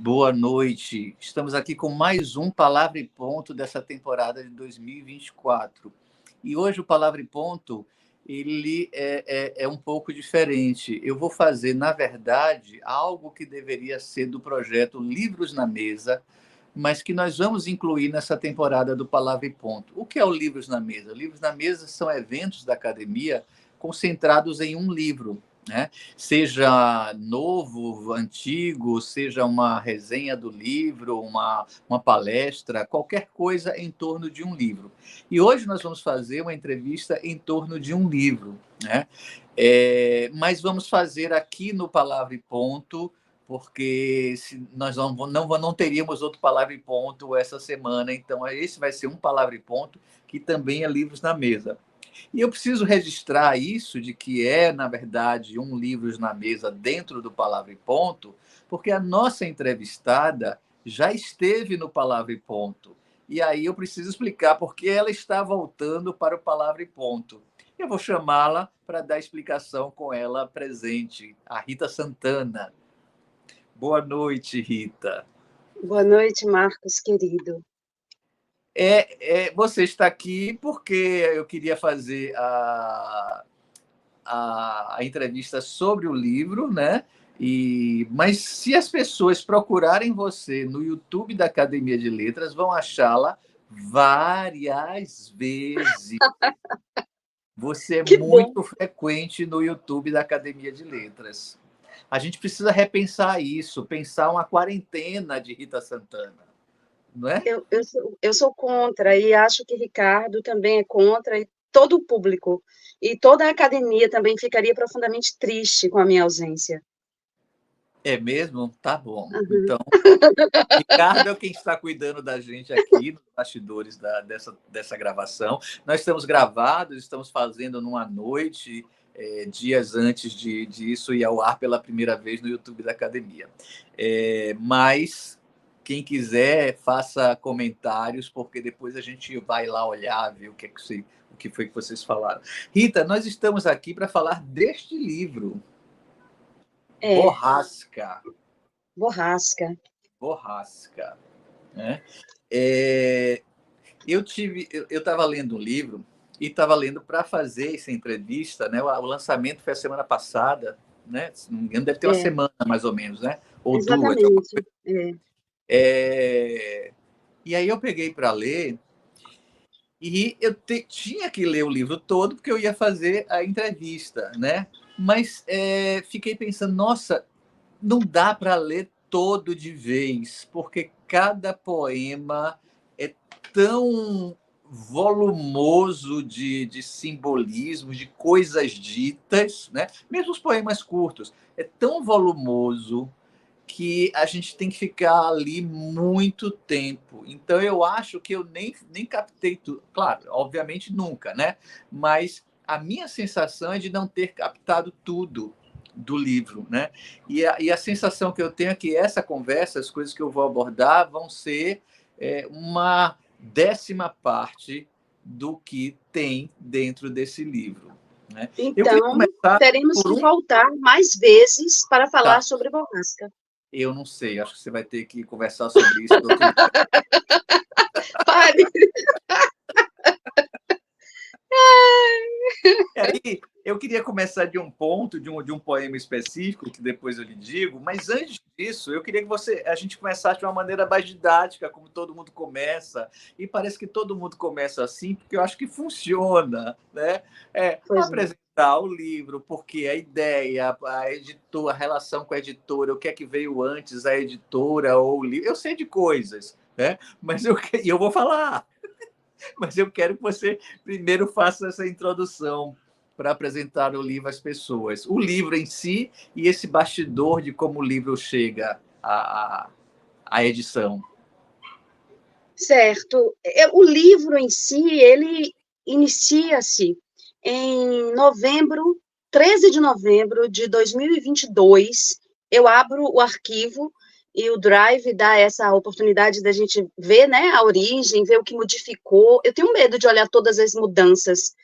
Boa noite. Estamos aqui com mais um Palavra e Ponto dessa temporada de 2024. E hoje o Palavra e Ponto ele é um pouco diferente. Eu vou fazer, na verdade, algo que deveria ser do projeto Livros na Mesa, mas que nós vamos incluir nessa temporada do Palavra e Ponto. O que é o Livros na Mesa? Livros na Mesa são eventos da academia concentrados em um livro, né? Seja novo, antigo, seja uma resenha do livro, uma palestra, qualquer coisa em torno de um livro. E hoje nós vamos fazer uma entrevista em torno de um livro, né? Mas vamos fazer aqui no Palavra e Ponto, porque nós não teríamos outro Palavra e Ponto essa semana, então esse vai ser um Palavra e Ponto que também é Livros na Mesa. E eu preciso registrar isso de que na verdade, um Livros na Mesa dentro do Palavra e Ponto, porque a nossa entrevistada já esteve no Palavra e Ponto. E aí eu preciso explicar por que ela está voltando para o Palavra e Ponto. Eu vou chamá-la para dar explicação com ela presente, a Rita Santana. Boa noite, Rita. Boa noite, Marcos, querido. Você está aqui porque eu queria fazer a entrevista sobre o livro, né? Mas se as pessoas procurarem você no YouTube da Academia de Letras, vão achá-la várias vezes. Você é muito frequente no YouTube da Academia de Letras. A gente precisa repensar isso, pensar uma quarentena de Rita Santana. Não é? Eu sou contra, e acho que Ricardo também é contra, e todo o público, e toda a academia também ficaria profundamente triste com a minha ausência. É mesmo? Tá bom. Uhum. Então, Ricardo é quem está cuidando da gente aqui nos bastidores dessa gravação. Nós estamos gravados, estamos fazendo numa noite, dias antes disso ir ao ar pela primeira vez no YouTube da Academia. Mas quem quiser, faça comentários, porque depois a gente vai lá olhar, ver o que foi que vocês falaram. Rita, nós estamos aqui para falar deste livro. Borrasca. Né? Eu estava lendo um livro e estava lendo para fazer essa entrevista, né? O lançamento foi a semana passada, né? Se não me engano, deve ter uma semana mais ou menos, né? Ou exatamente. Duas. E aí eu peguei para ler e eu tinha que ler o livro todo porque eu ia fazer a entrevista, né? Mas fiquei pensando, nossa, não dá para ler todo de vez, porque cada poema é tão volumoso de simbolismo, de coisas ditas, né? Mesmo os poemas curtos, é tão volumoso que a gente tem que ficar ali muito tempo. Então, eu acho que eu nem captei tudo. Claro, obviamente nunca, né? Mas a minha sensação é de não ter captado tudo do livro, né? E a sensação que eu tenho é que essa conversa, as coisas que eu vou abordar, vão ser uma 10ª parte do que tem dentro desse livro. Né? Então, teremos que voltar mais vezes para falar sobre Borrasca. Eu não sei, acho que você vai ter que conversar sobre isso. Pare! Aí, eu queria começar de um ponto, de um poema específico, que depois eu lhe digo, mas antes disso, eu queria que a gente começasse de uma maneira mais didática, como todo mundo começa, e parece que todo mundo começa assim, porque eu acho que funciona, né? Apresentar o livro, porque a ideia, a editora, a relação com a editora, o que é que veio antes, a editora ou o livro, eu sei de coisas, né? Mas eu vou falar. Mas eu quero que você primeiro faça essa introdução para apresentar o livro às pessoas. O livro em si e esse bastidor de como o livro chega à edição. Certo. O livro em si, ele inicia-se em 13 de novembro de 2022. Eu abro o arquivo e o Drive dá essa oportunidade da gente ver, né, a origem, ver o que modificou. Eu tenho medo de olhar todas as mudanças,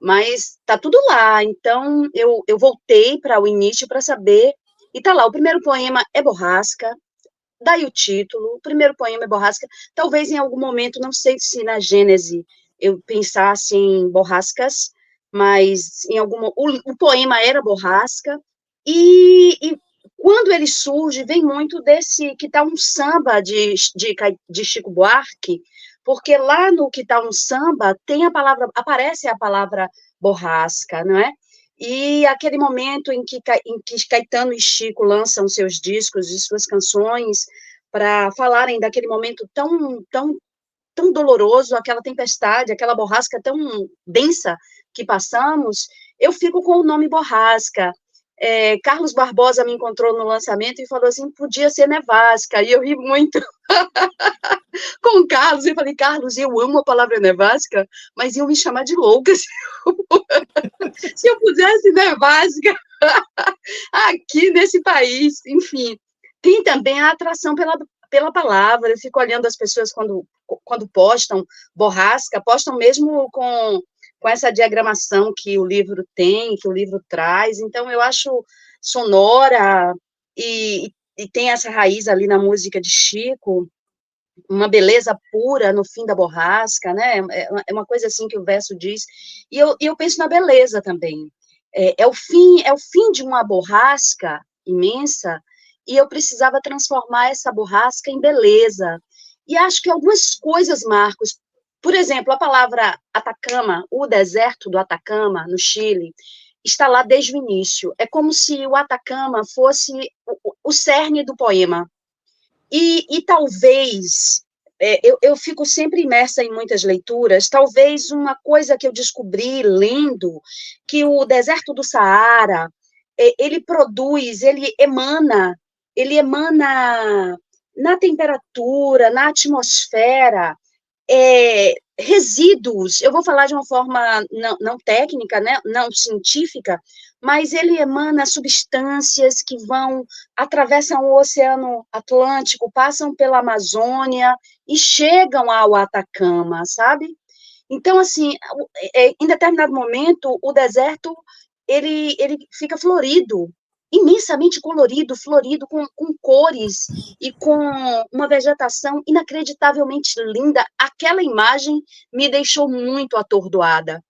mas tá tudo lá. Então, eu voltei para o início para saber, e tá lá, o primeiro poema é Borrasca. daí o título, o primeiro poema é Borrasca. Talvez em algum momento, não sei se na Gênese eu pensasse em borrascas, mas em algum o poema era Borrasca, e quando ele surge, vem muito desse que tá um samba de Chico Buarque, porque lá no que tá um samba tem a palavra, aparece a palavra borrasca, não é? E aquele momento em que Caetano e Chico lançam seus discos e suas canções para falarem daquele momento tão doloroso, aquela tempestade, aquela borrasca tão densa que passamos, eu fico com o nome Borrasca. Carlos Barbosa me encontrou no lançamento e falou assim, podia ser Nevasca, e eu ri muito com o Carlos, e falei, Carlos, eu amo a palavra nevasca, mas iam me chamar de louca se eu pusesse nevasca aqui nesse país, enfim. Tem também a atração pela palavra, eu fico olhando as pessoas quando postam borrasca, postam mesmo com essa diagramação que o livro tem, que o livro traz, então eu acho sonora e tem essa raiz ali na música de Chico, uma beleza pura no fim da borrasca, né? É uma coisa assim que o verso diz. E eu penso na beleza também. É o fim de uma borrasca imensa, e eu precisava transformar essa borrasca em beleza. E acho que algumas coisas, Marcos, por exemplo, a palavra Atacama, o deserto do Atacama, no Chile, está lá desde o início. É como se o Atacama fosse o cerne do poema. E talvez, eu fico sempre imersa em muitas leituras, talvez uma coisa que eu descobri lendo, que o deserto do Saara, ele emana na temperatura, na atmosfera, resíduos, eu vou falar de uma forma não técnica, né, não científica, mas ele emana substâncias que atravessam o Oceano Atlântico, passam pela Amazônia e chegam ao Atacama, sabe? Então, assim, em determinado momento, o deserto, ele fica florido, imensamente colorido, florido, com cores e com uma vegetação inacreditavelmente linda. Aquela imagem me deixou muito atordoada.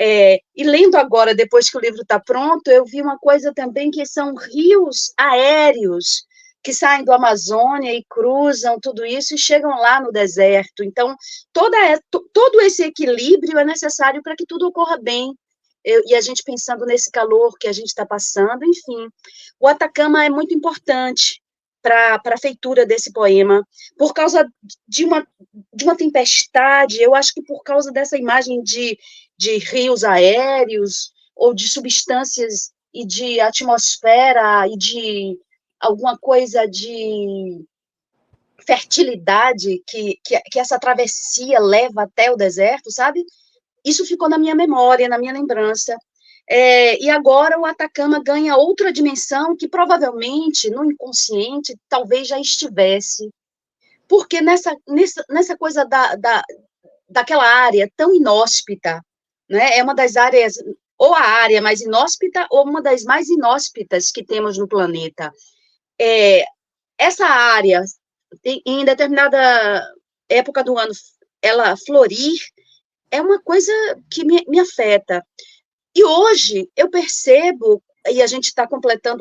E lendo agora, depois que o livro está pronto, eu vi uma coisa também que são rios aéreos que saem do Amazônia e cruzam tudo isso e chegam lá no deserto. Então, todo esse equilíbrio é necessário para que tudo ocorra bem. E a gente pensando nesse calor que a gente está passando, enfim. O Atacama é muito importante para a feitura desse poema, por causa de uma tempestade, eu acho que por causa dessa imagem de rios aéreos, ou de substâncias e de atmosfera, e de alguma coisa de fertilidade que essa travessia leva até o deserto, sabe? Isso ficou na minha memória, na minha lembrança. E agora o Atacama ganha outra dimensão que provavelmente no inconsciente talvez já estivesse. Porque nessa coisa daquela área tão inóspita, né? É uma das áreas, ou a área mais inóspita, ou uma das mais inóspitas que temos no planeta. Essa área, em determinada época do ano, ela florir, é uma coisa que me afeta. E hoje eu percebo, e a gente está completa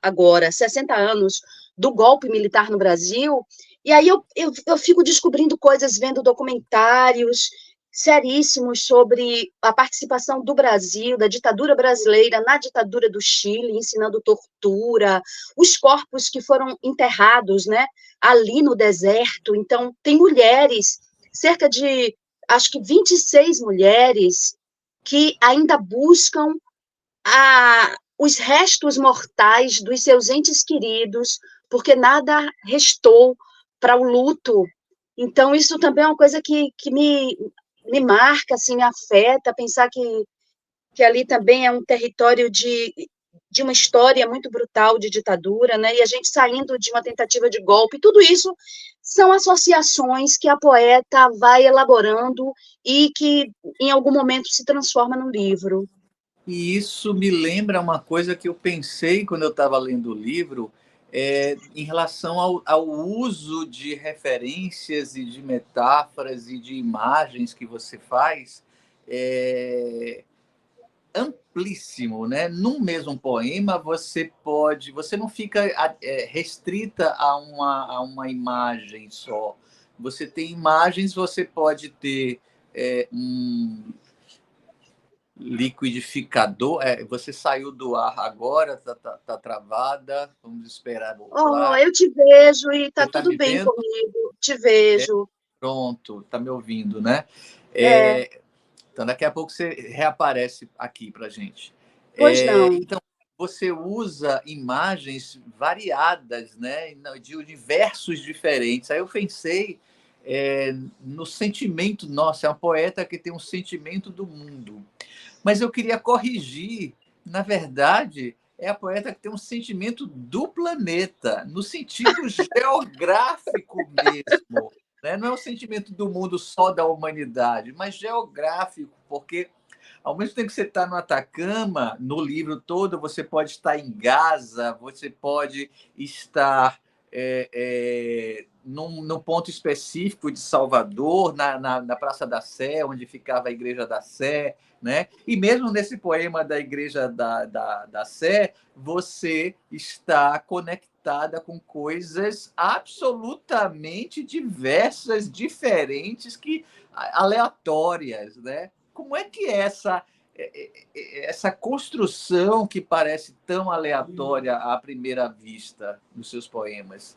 agora, 60 anos do golpe militar no Brasil, e aí eu fico descobrindo coisas, vendo documentários seríssimos sobre a participação do Brasil, da ditadura brasileira na ditadura do Chile, ensinando tortura, os corpos que foram enterrados, né, ali no deserto. Então, tem mulheres, cerca de, acho que 26 mulheres, que ainda buscam os restos mortais dos seus entes queridos, porque nada restou para o luto. Então, isso também é uma coisa que me marca, assim, me afeta, pensar que ali também é um território de uma história muito brutal de ditadura, né? E a gente saindo de uma tentativa de golpe, tudo isso são associações que a poeta vai elaborando e que, em algum momento, se transforma num livro. E isso me lembra uma coisa que eu pensei quando eu estava lendo o livro, em relação ao uso de referências e de metáforas e de imagens que você faz, é amplíssimo, né? Num mesmo poema você não fica restrita a uma imagem só. Você tem imagens, você pode ter um liquidificador. Você saiu do ar agora, tá travada. Vamos esperar Oh, voltar. eu te vejo e Você está está tudo me bem vendo? comigo. Te vejo. Pronto, está me ouvindo, né? É, Então, daqui a pouco você reaparece aqui para a gente. pois não. Então, você usa imagens variadas, né, de universos diferentes. Aí eu pensei no sentimento. Nossa, é uma poeta que tem um sentimento do mundo. Mas eu queria corrigir. Na verdade, é a poeta que tem um sentimento do planeta, no sentido geográfico mesmo. Né? Não é o sentimento do mundo só da humanidade, mas geográfico, porque ao mesmo tempo que você está no Atacama, no livro todo, você pode estar em Gaza, você pode estar num ponto específico de Salvador, na Praça da Sé, onde ficava a Igreja da Sé, né? E mesmo nesse poema da Igreja da Sé, você está conectada com coisas absolutamente diversas, diferentes, aleatórias, né? Como é que é essa construção que parece tão aleatória à primeira vista nos seus poemas,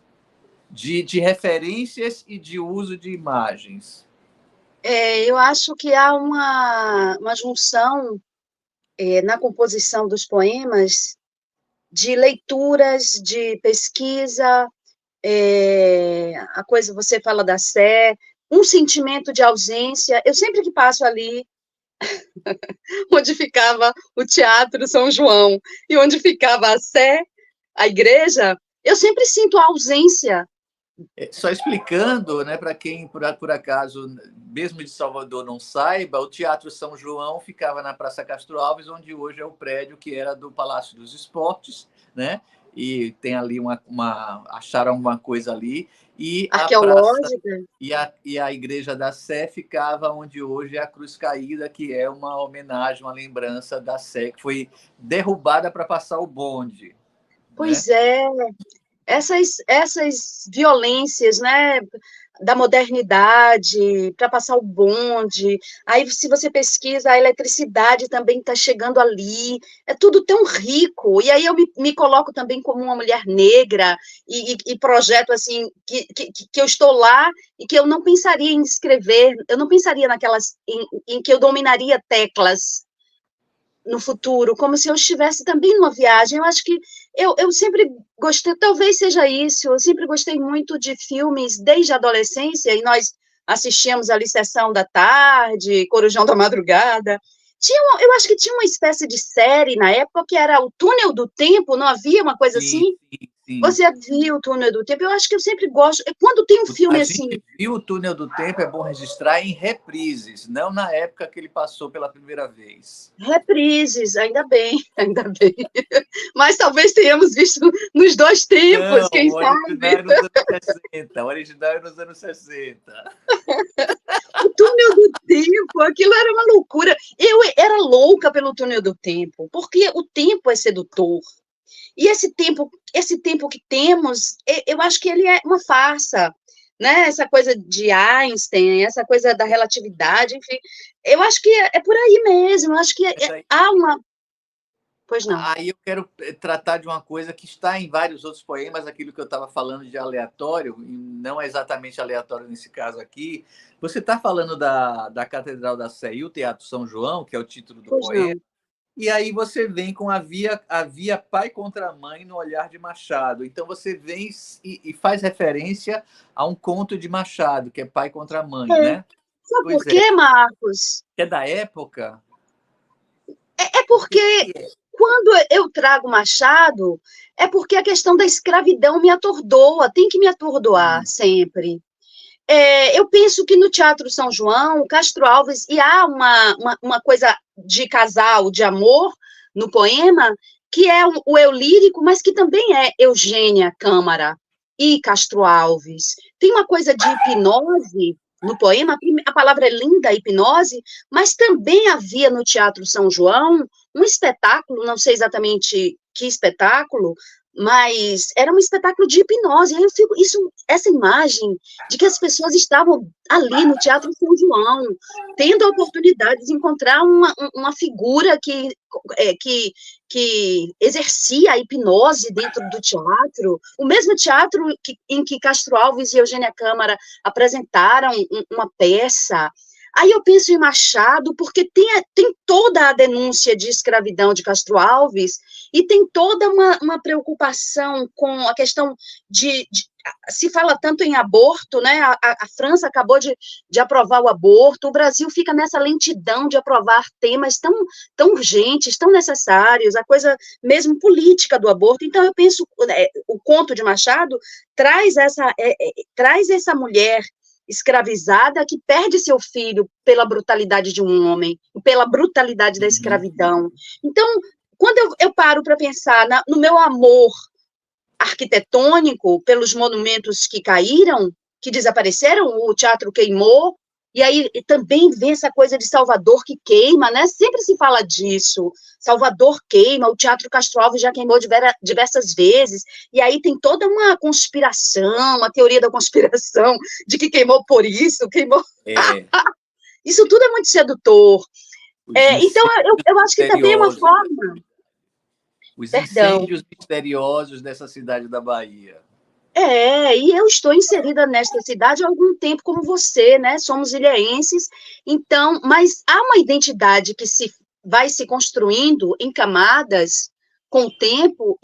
de referências e de uso de imagens? Eu acho que há uma junção na composição dos poemas de leituras, de pesquisa, a coisa você fala da Sé, um sentimento de ausência. Eu sempre que passo ali onde ficava o Teatro São João e onde ficava a Sé, a igreja, eu sempre sinto a ausência. Só explicando, né, para quem por acaso, mesmo de Salvador, não saiba, o Teatro São João ficava na Praça Castro Alves, onde hoje é o prédio que era do Palácio dos Esportes, né? E tem ali acharam uma coisa ali, e a praça Arqueológica. e a Igreja da Sé ficava onde hoje é a Cruz Caída, que é uma homenagem, uma lembrança da Sé, que foi derrubada para passar o bonde, né? Pois é, essas violências, né, da modernidade, para passar o bonde, aí se você pesquisa, a eletricidade também está chegando ali, é tudo tão rico, e aí eu me coloco também como uma mulher negra, e projeto, assim, que eu estou lá, e que eu não pensaria em escrever, eu não pensaria em que eu dominaria teclas, no futuro, como se eu estivesse também numa viagem. Eu acho que eu sempre gostei, talvez seja isso, eu sempre gostei muito de filmes desde a adolescência, e nós assistíamos ali Sessão da Tarde, Corujão da Madrugada. Eu acho que tinha uma espécie de série na época que era o Túnel do Tempo, não havia uma coisa Sim, assim? sim, sim. Você viu o Túnel do Tempo? Eu acho que eu sempre gosto. Quando tem um A filme assim, gente viu o Túnel do Tempo, é bom registrar, em reprises, não na época que ele passou pela primeira vez. reprises, ainda bem, ainda bem. Mas talvez tenhamos visto nos dois Não, tempos, quem o original sabe? é nos anos 60. O original é nos anos 60. O túnel do tempo, aquilo era uma loucura. Eu era louca pelo túnel do tempo, porque o tempo é sedutor. E esse tempo que temos, eu acho que ele é uma farsa, né? Essa coisa de Einstein, essa coisa da relatividade, enfim. Eu acho que é por aí mesmo. Eu acho que Mas aí, há uma. Pois não. aí eu quero tratar de uma coisa que está em vários outros poemas, aquilo que eu estava falando de aleatório, e não é exatamente aleatório nesse caso aqui. Você está falando da Catedral da Sé e o Teatro São João, que é o título do Pois poema. não. E aí você vem com havia pai contra mãe no olhar de Machado. Então você vem e faz referência a um conto de Machado, que é pai contra mãe, É. né? Sabe por Pois é. quê, Marcos? É da época? É O que porque que é? quando eu trago Machado, é porque a questão da escravidão me atordoa, tem que me atordoar Hum. sempre. Eu penso que no Teatro São João, Castro Alves, e há uma coisa de casal, de amor, no poema, que é o eu lírico, mas que também é Eugênia Câmara e Castro Alves. Tem uma coisa de hipnose no poema, a palavra é linda, hipnose, mas também havia no Teatro São João um espetáculo, não sei exatamente que espetáculo, mas era um espetáculo de hipnose. Aí eu fico, essa imagem de que as pessoas estavam ali no Teatro São João, tendo a oportunidade de encontrar uma figura que exercia a hipnose dentro do teatro, o mesmo teatro em que Castro Alves e Eugênia Câmara apresentaram uma peça. Aí eu penso em Machado, porque tem toda a denúncia de escravidão de Castro Alves, e tem toda uma preocupação com a questão se fala tanto em aborto, né? A França acabou de aprovar o aborto, o Brasil fica nessa lentidão de aprovar temas tão urgentes, tão necessários, a coisa mesmo política do aborto. Então, eu penso, o conto de Machado traz essa mulher escravizada que perde seu filho pela brutalidade de um homem, pela brutalidade da escravidão. Então, quando eu paro para pensar no meu amor arquitetônico pelos monumentos que caíram, que desapareceram, o teatro queimou, e aí também vem essa coisa de Salvador que queima, né? Sempre se fala disso. Salvador queima, o Teatro Castro Alves já queimou diversas vezes, e aí tem toda uma conspiração, uma teoria da conspiração, de que queimou por isso, queimou... Isso tudo é muito sedutor. Então, eu acho que também é uma forma... Os incêndios misteriosos dessa cidade da Bahia. E eu estou inserida nesta cidade há algum tempo, como você, né? Somos ilhéenses, então, mas há uma identidade que vai se construindo em camadas com o tempo,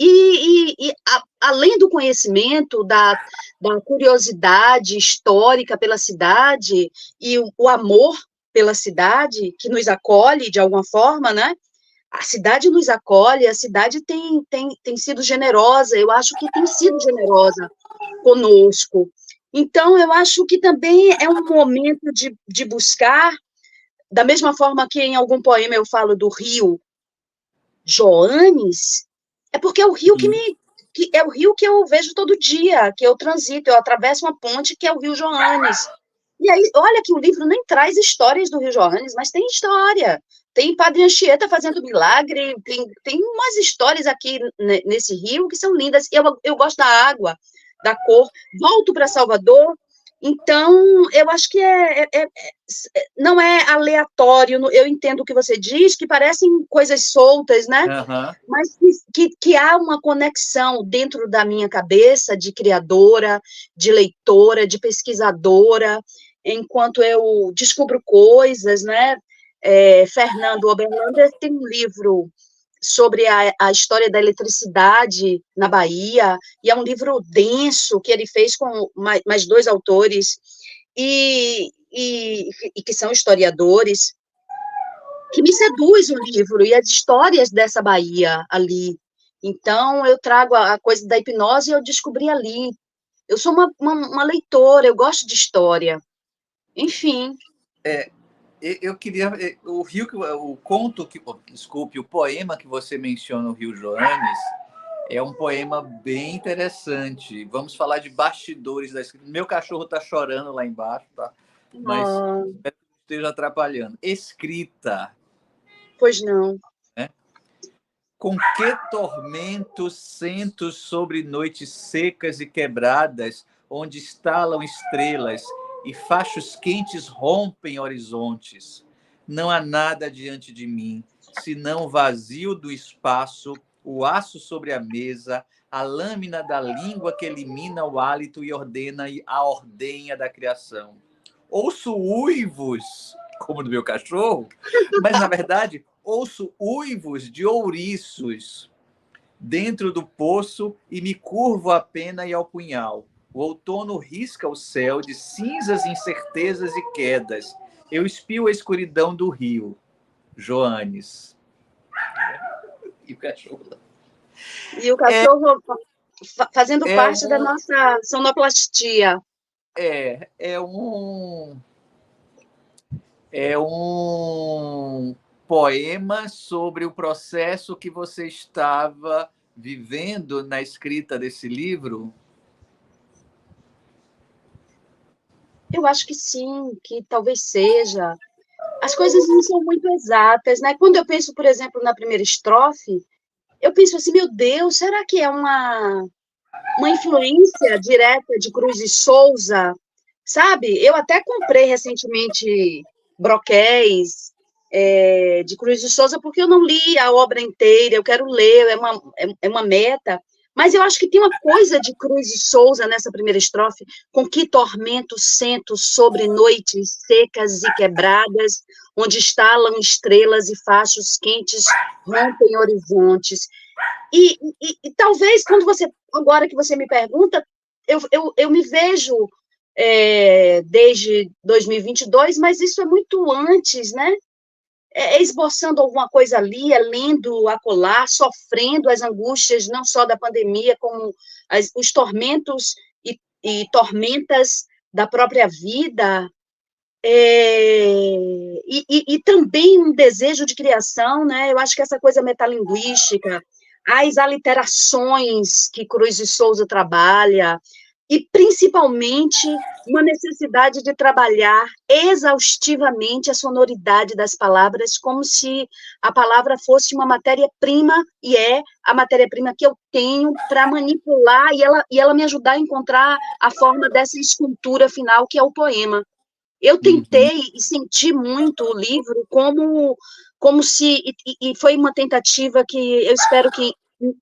além do conhecimento, da curiosidade histórica pela cidade e o amor pela cidade, que nos acolhe de alguma forma, né? A cidade nos acolhe, a cidade tem sido generosa, eu acho que tem sido generosa conosco. Então, eu acho que também é um momento de buscar, da mesma forma que em algum poema eu falo do rio Joanes, é porque é o rio é o rio que eu vejo todo dia, que eu transito, eu atravesso uma ponte que é o rio Joanes. E aí, olha que o livro nem traz histórias do rio Joanes, mas tem história. Tem Padre Anchieta fazendo milagre, tem umas histórias aqui nesse rio que são lindas. Eu gosto da água, da cor. Volto para Salvador, então eu acho que não é aleatório. Eu entendo o que você diz, que parecem coisas soltas, né? Uhum. Mas que há uma conexão dentro da minha cabeça de criadora, de leitora, de pesquisadora, enquanto eu descubro coisas, né? Fernando Oberlander tem um livro sobre a história da eletricidade na Bahia, e é um livro denso, que ele fez com mais dois autores, e que são historiadores, que me seduz o livro, e as histórias dessa Bahia ali. Então, eu trago a coisa da hipnose e eu descobri ali. Eu sou uma leitora, eu gosto de história. Enfim. Eu queria o poema que você menciona, o Rio Joanes, é um poema bem interessante. Vamos falar de bastidores da escrita. Meu cachorro está chorando lá embaixo, tá? Mas espero que não esteja atrapalhando. Escrita. Pois não. Né? Com que tormentos sento sobre noites secas e quebradas, onde estalam estrelas e fachos quentes rompem horizontes. Não há nada diante de mim, senão o vazio do espaço, o aço sobre a mesa, a lâmina da língua que elimina o hálito e ordena a ordenha da criação. Ouço uivos, como do meu cachorro, mas, na verdade, ouço uivos de ouriços dentro do poço e me curvo à pena e ao punhal. O outono risca o céu de cinzas, incertezas e quedas. Eu espio a escuridão do rio. Joanes. E o cachorro lá. E o cachorro fazendo parte da nossa sonoplastia. É um poema sobre o processo que você estava vivendo na escrita desse livro? Eu acho que sim, que talvez seja. As coisas não são muito exatas, né? Quando eu penso, por exemplo, na primeira estrofe, eu penso assim, meu Deus, será que é uma influência direta de Cruz e Souza? Sabe? Eu até comprei recentemente broquéis de Cruz de Souza, porque eu não li a obra inteira, eu quero ler, é uma meta. Mas eu acho que tem uma coisa de Cruz de Souza nessa primeira estrofe, com que tormento sento sobre noites secas e quebradas, onde estalam estrelas e fachos quentes rompem horizontes. E talvez, agora que você me pergunta, eu me vejo desde 2022, mas isso é muito antes, né? Esboçando alguma coisa ali, lendo acolá, sofrendo as angústias não só da pandemia, como os tormentos e tormentas da própria vida, e também um desejo de criação, né? Eu acho que essa coisa metalinguística, as aliterações que Cruz de Souza trabalha, e principalmente uma necessidade de trabalhar exaustivamente a sonoridade das palavras, como se a palavra fosse uma matéria-prima, e é a matéria-prima que eu tenho para manipular e ela me ajudar a encontrar a forma dessa escultura final, que é o poema. Eu Uhum. tentei e senti muito o livro como se, e foi uma tentativa que eu espero que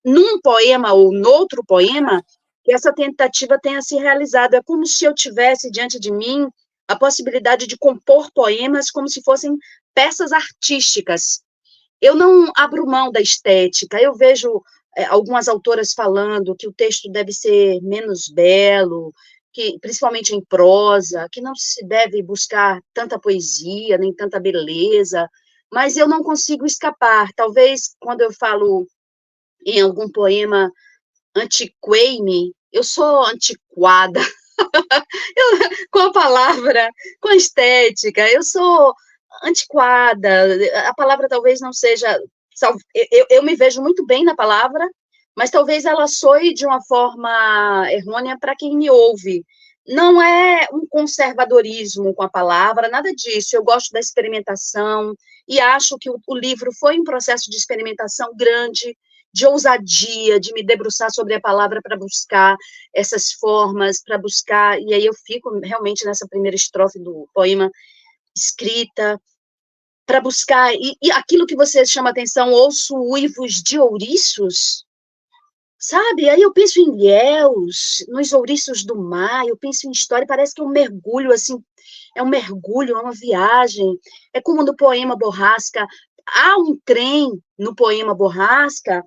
num poema ou noutro poema, que essa tentativa tenha se realizado. É como se eu tivesse diante de mim a possibilidade de compor poemas como se fossem peças artísticas. Eu não abro mão da estética, eu vejo algumas autoras falando que o texto deve ser menos belo, que principalmente em prosa, que não se deve buscar tanta poesia, nem tanta beleza, mas eu não consigo escapar. Talvez quando eu falo em algum poema antiquei-me, eu sou antiquada com a palavra, com a estética, eu sou antiquada, a palavra talvez não seja, eu me vejo muito bem na palavra, mas talvez ela soe de uma forma errônea para quem me ouve. Não é um conservadorismo com a palavra, nada disso. Eu gosto da experimentação e acho que o livro foi um processo de experimentação grande, de ousadia, de me debruçar sobre a palavra para buscar essas formas, para buscar, e aí eu fico realmente nessa primeira estrofe do poema escrita, para buscar, e aquilo que você chama atenção, ouço uivos de ouriços, sabe? Aí eu penso em ilhéus, nos ouriços do mar, eu penso em história, parece que é um mergulho, assim, é um mergulho, é uma viagem, é como no poema Borrasca, há um trem no poema Borrasca,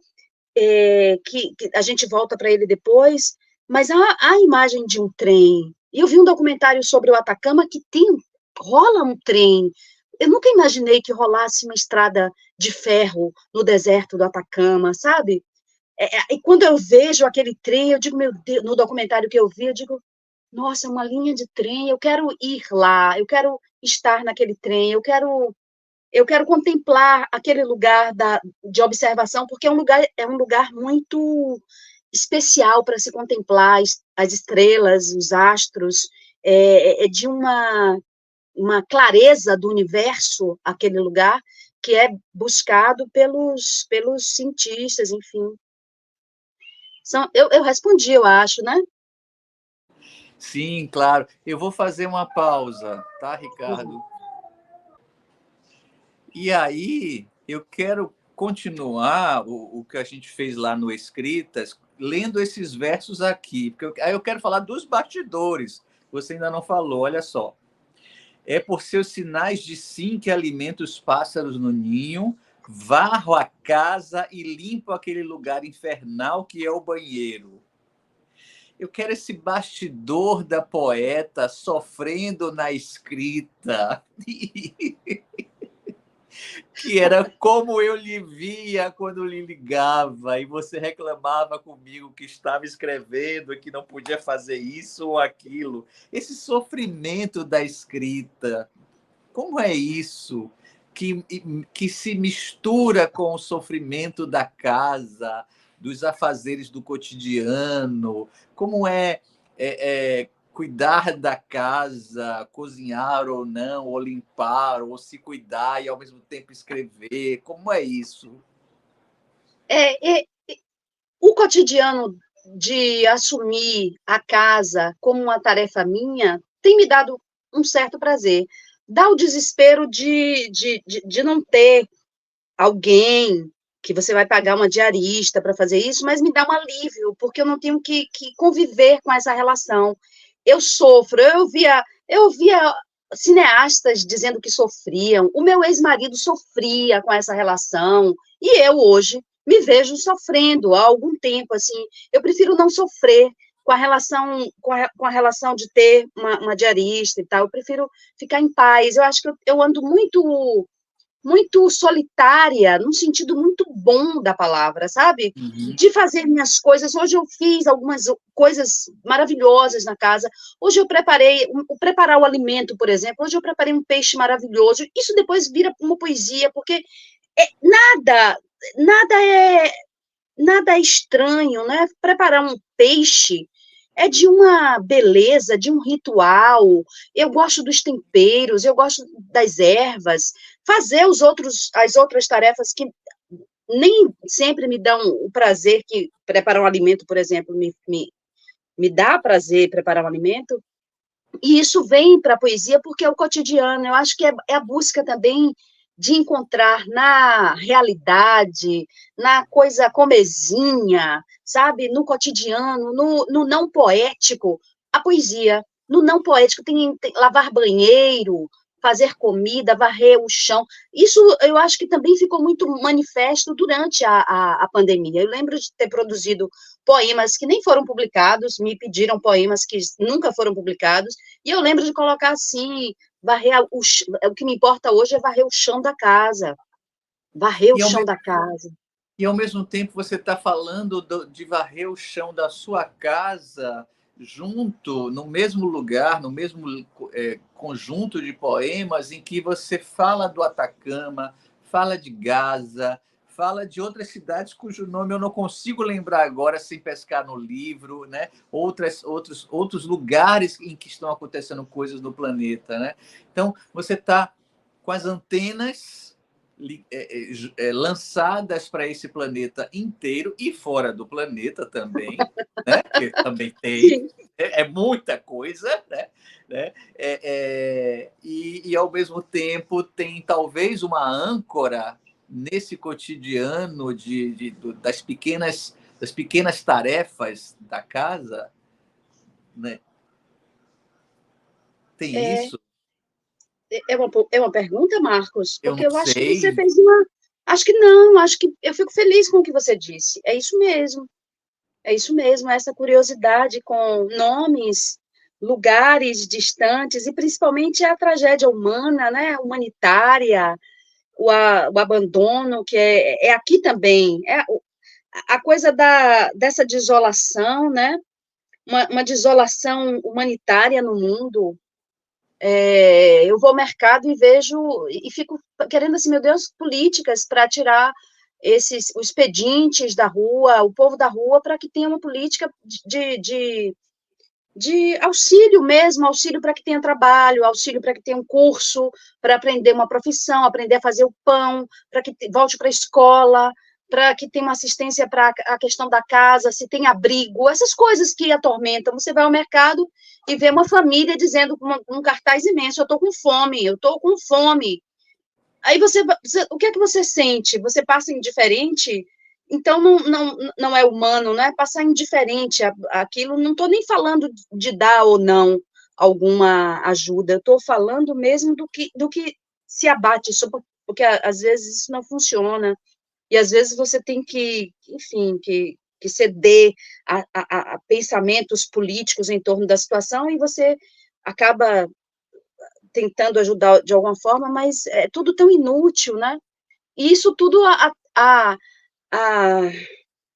que a gente volta para ele depois, mas há a imagem de um trem. E eu vi um documentário sobre o Atacama que rola um trem. Eu nunca imaginei que rolasse uma estrada de ferro no deserto do Atacama, sabe? E quando eu vejo aquele trem, eu digo, meu Deus, no documentário que eu vi, eu digo, nossa, uma linha de trem, eu quero ir lá, eu quero estar naquele trem, eu quero contemplar aquele lugar de observação, porque é um lugar muito especial para se contemplar as estrelas, os astros, é de uma clareza do universo, aquele lugar, que é buscado pelos cientistas, enfim. Eu respondi, eu acho, né? Sim, claro. Eu vou fazer uma pausa, tá, Ricardo? Uhum. E aí, eu quero continuar o que a gente fez lá no Escritas, lendo esses versos aqui, porque aí eu quero falar dos bastidores. Você ainda não falou, olha só. É por seus sinais de sim que alimento os pássaros no ninho, varro a casa e limpo aquele lugar infernal que é o banheiro. Eu quero esse bastidor da poeta sofrendo na escrita. Que era como eu lhe via quando lhe ligava e você reclamava comigo que estava escrevendo e que não podia fazer isso ou aquilo. Esse sofrimento da escrita, como é isso? que se mistura com o sofrimento da casa, dos afazeres do cotidiano, como cuidar da casa, cozinhar ou não, ou limpar, ou se cuidar e ao mesmo tempo escrever, como é isso? É, o cotidiano de assumir a casa como uma tarefa minha tem me dado um certo prazer. Dá o desespero de não ter alguém que você vai pagar uma diarista para fazer isso, mas me dá um alívio, porque eu não tenho que conviver com essa relação. Eu sofro, eu via cineastas dizendo que sofriam, o meu ex-marido sofria com essa relação, e eu hoje me vejo sofrendo há algum tempo, assim, eu prefiro não sofrer com a relação, com a relação de ter uma diarista e tal, eu prefiro ficar em paz, eu acho que eu ando muito solitária, num sentido muito bom da palavra, sabe? Uhum. De fazer minhas coisas. Hoje eu fiz algumas coisas maravilhosas na casa. Hoje eu preparar o alimento, por exemplo. Hoje eu preparei um peixe maravilhoso. Isso depois vira uma poesia, porque nada, nada é nada é estranho, né? Preparar um peixe é de uma beleza, de um ritual. Eu gosto dos temperos, eu gosto das ervas, fazer as outras tarefas que nem sempre me dão o prazer que preparar um alimento, por exemplo, me dá prazer preparar um alimento, e isso vem para a poesia porque é o cotidiano. Eu acho que é a busca também de encontrar na realidade, na coisa comezinha, sabe? No cotidiano, no não poético, a poesia. No não poético tem lavar banheiro, fazer comida, varrer o chão. Isso eu acho que também ficou muito manifesto durante a pandemia. Eu lembro de ter produzido poemas que nem foram publicados, me pediram poemas que nunca foram publicados, e eu lembro de colocar assim, o que me importa hoje é varrer o chão da casa. Varrer o E ao, chão da casa. e ao mesmo tempo você está falando de varrer o chão da sua casa junto, no mesmo lugar, no mesmo conjunto de poemas em que você fala do Atacama, fala de Gaza, fala de outras cidades cujo nome eu não consigo lembrar agora sem pescar no livro, né? Outros lugares em que estão acontecendo coisas no planeta, né? Então, você está com as antenas lançadas para esse planeta inteiro e fora do planeta também, né? Que também tem, Sim. muita coisa, né? E ao mesmo tempo tem talvez uma âncora nesse cotidiano das pequenas tarefas da casa, né? Tem É, isso? é uma pergunta, Marcos? Eu Porque não eu acho que você sei. fez uma. Acho que não, acho que eu fico feliz com o que você disse. É isso mesmo. É isso mesmo, essa curiosidade com nomes, lugares distantes e principalmente a tragédia humana, né, humanitária, o abandono, que é aqui também, a coisa dessa desolação, né, uma desolação humanitária no mundo. Eu vou ao mercado e vejo, e fico querendo assim, meu Deus, políticas para tirar os pedintes da rua, o povo da rua, para que tenha uma política de auxílio mesmo, auxílio para que tenha trabalho, auxílio para que tenha um curso, para aprender uma profissão, aprender a fazer o pão, para que volte para a escola, para que tenha uma assistência para a questão da casa, se tem abrigo, essas coisas que atormentam. Você vai ao mercado e vê uma família dizendo com um cartaz imenso, eu estou com fome, eu estou com fome. Aí o que é que você sente? Você passa indiferente? Então não é humano, não é passar indiferente àquilo. Não estou nem falando de dar ou não alguma ajuda, eu estou falando mesmo do que se abate, porque às vezes isso não funciona, e às vezes você tem que, enfim, que ceder a pensamentos políticos em torno da situação, e você acaba tentando ajudar de alguma forma, mas é tudo tão inútil, né? E isso tudo a,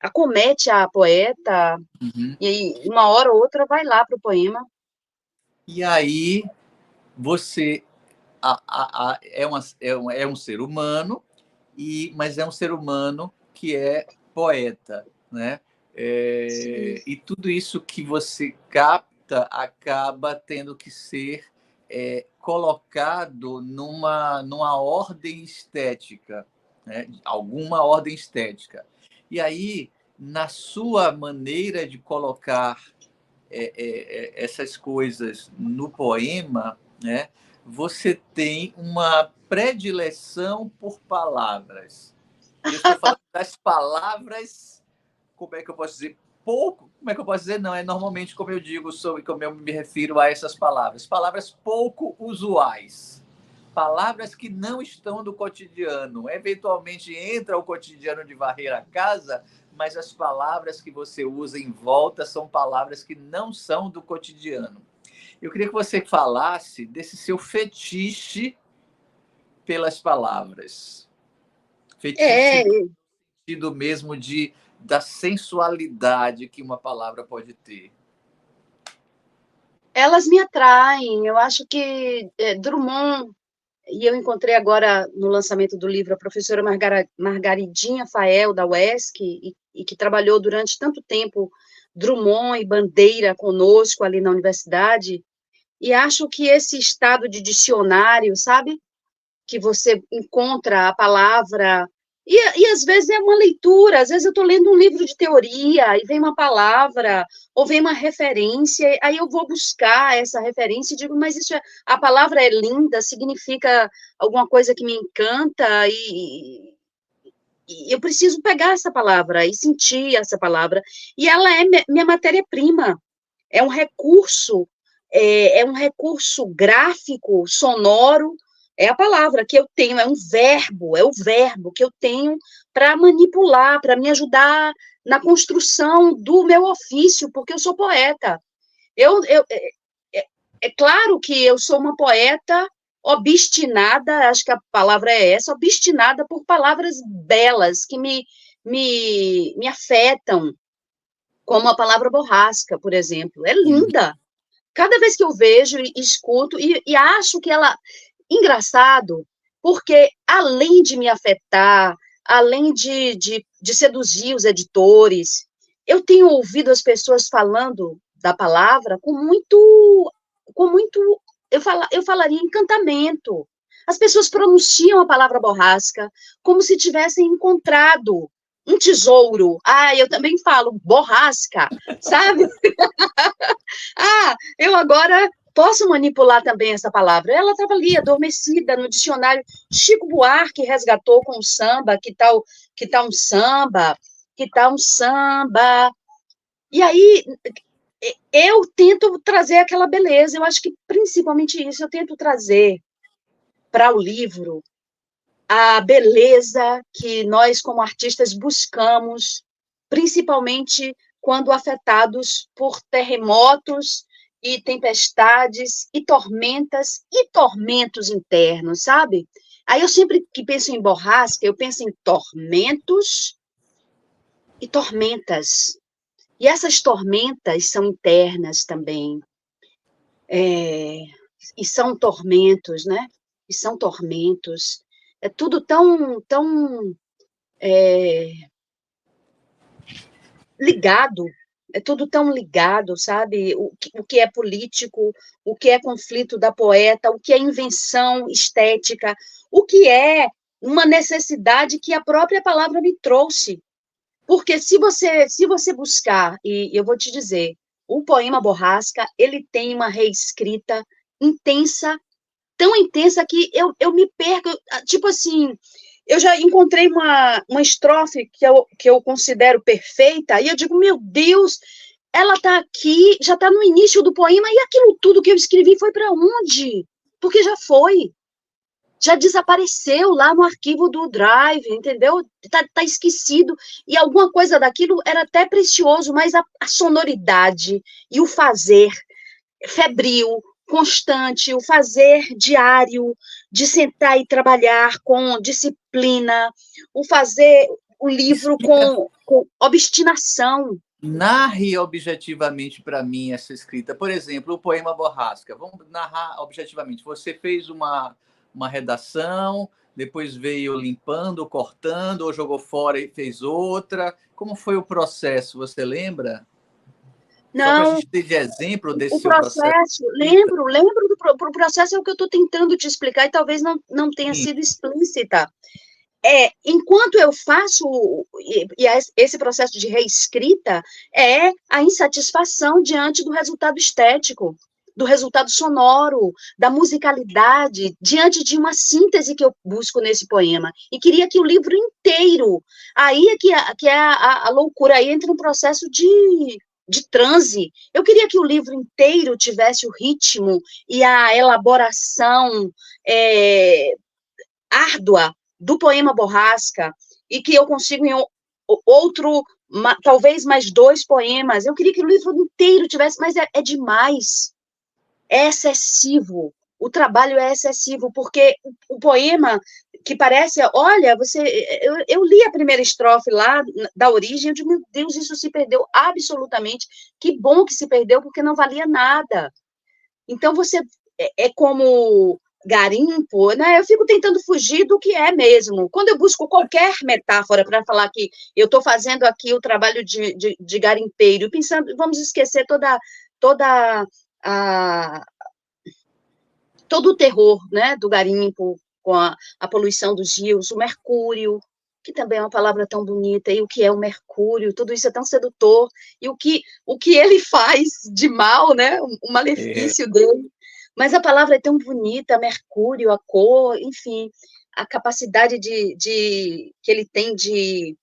acomete a poeta, Uhum. e aí, uma hora ou outra vai lá para o poema. E aí você é um ser humano, mas é um ser humano que é poeta, né? E tudo isso que você capta acaba tendo que ser colocado numa ordem estética, né? Alguma ordem estética. E aí, na sua maneira de colocar essas coisas no poema, né, você tem uma predileção por palavras. E eu estou falando das palavras, como é que eu posso dizer? Pouco, como é que eu posso dizer? Não, é normalmente como eu digo sobre, como eu me refiro a essas palavras. Palavras pouco usuais. Palavras que não estão no cotidiano. Eventualmente entra o cotidiano de varrer a casa, mas as palavras que você usa em volta são palavras que não são do cotidiano. Eu queria que você falasse desse seu fetiche pelas palavras. Fetiche no sentido mesmo da sensualidade que uma palavra pode ter. Elas me atraem. Eu acho que Drummond, e eu encontrei agora no lançamento do livro a professora Margaridinha Fael, da UESC, e que trabalhou durante tanto tempo Drummond e Bandeira conosco ali na universidade, e acho que esse estado de dicionário, sabe? Que você encontra a palavra, e às vezes é uma leitura, às vezes eu estou lendo um livro de teoria, e vem uma palavra, ou vem uma referência, aí eu vou buscar essa referência e digo, mas a palavra é linda, significa alguma coisa que me encanta, e eu preciso pegar essa palavra, e sentir essa palavra, e ela é minha matéria-prima, é um recurso, é um recurso gráfico, sonoro, é a palavra que eu tenho, é o verbo que eu tenho para manipular, para me ajudar na construção do meu ofício, porque eu sou poeta. É claro que eu sou uma poeta obstinada, acho que a palavra é essa, obstinada por palavras belas que me afetam, como a palavra borrasca, por exemplo. É linda. Cada vez que eu vejo e escuto, e acho que ela. Engraçado, porque além de me afetar, além de seduzir os editores, eu tenho ouvido as pessoas falando da palavra com muito, eu falaria encantamento. As pessoas pronunciam a palavra borrasca como se tivessem encontrado um tesouro. Ah, eu também falo borrasca, sabe? Eu agora posso manipular também essa palavra. Ela estava ali, adormecida no dicionário. Chico Buarque resgatou com o samba, que tal um samba, que tal um samba. E aí eu tento trazer aquela beleza. Eu acho que principalmente isso, eu tento trazer para o livro a beleza que nós, como artistas, buscamos, principalmente quando afetados por terremotos e tempestades e tormentos internos, sabe? Aí eu sempre que penso em borrasca, eu penso em tormentos e tormentas. E essas tormentas são internas também. E são tormentos, né? E são tormentos. É tudo tão ligado, é tudo tão ligado, sabe? O que é político, o que é conflito da poeta, o que é invenção estética, o que é uma necessidade que a própria palavra me trouxe. Porque se você buscar, e eu vou te dizer, o poema Borrasca, ele tem uma reescrita intensa, tão intensa que eu me perco, tipo assim, eu já encontrei uma estrofe que eu considero perfeita, e eu digo, meu Deus, ela está aqui, já está no início do poema, e aquilo tudo que eu escrevi foi para onde? Porque já desapareceu lá no arquivo do Drive, entendeu? Tá esquecido, e alguma coisa daquilo era até precioso, mas a sonoridade e o fazer febril, constante, o fazer diário, de sentar e trabalhar com disciplina, o fazer o livro com obstinação. Narre objetivamente para mim essa escrita. Por exemplo, o poema Borrasca. Vamos narrar objetivamente. Você fez uma redação, depois veio limpando, cortando, ou jogou fora e fez outra? Como foi o processo, você lembra? Só para a Não, gente ter de exemplo desse o seu processo. processo, lembro do processo, é o que eu estou tentando te explicar, e talvez não tenha Sim. sido explícita. Enquanto eu faço, esse processo de reescrita, é a insatisfação diante do resultado estético, do resultado sonoro, da musicalidade, diante de uma síntese que eu busco nesse poema. E queria que o livro inteiro, aí é que é a loucura, aí entra um processo de transe. Eu queria que o livro inteiro tivesse o ritmo e a elaboração árdua do poema Borrasca, e que eu consigo em outro, talvez mais 2 poemas. Eu queria que o livro inteiro tivesse, mas é demais. É excessivo. O trabalho é excessivo, porque o poema que parece, olha, eu li a primeira estrofe lá da origem, eu digo, meu Deus, isso se perdeu absolutamente. Que bom que se perdeu, porque não valia nada. Então você é como garimpo, né? Eu fico tentando fugir do que é mesmo. Quando eu busco qualquer metáfora para falar que eu estou fazendo aqui o trabalho de garimpeiro, pensando, vamos esquecer toda a, todo o terror, né, do garimpo, com a poluição dos rios, o mercúrio, que também é uma palavra tão bonita, e o que é o mercúrio, tudo isso é tão sedutor, e o que ele faz de mal, né, o malefício dele, mas a palavra é tão bonita, mercúrio, a cor, enfim, a capacidade que ele tem de,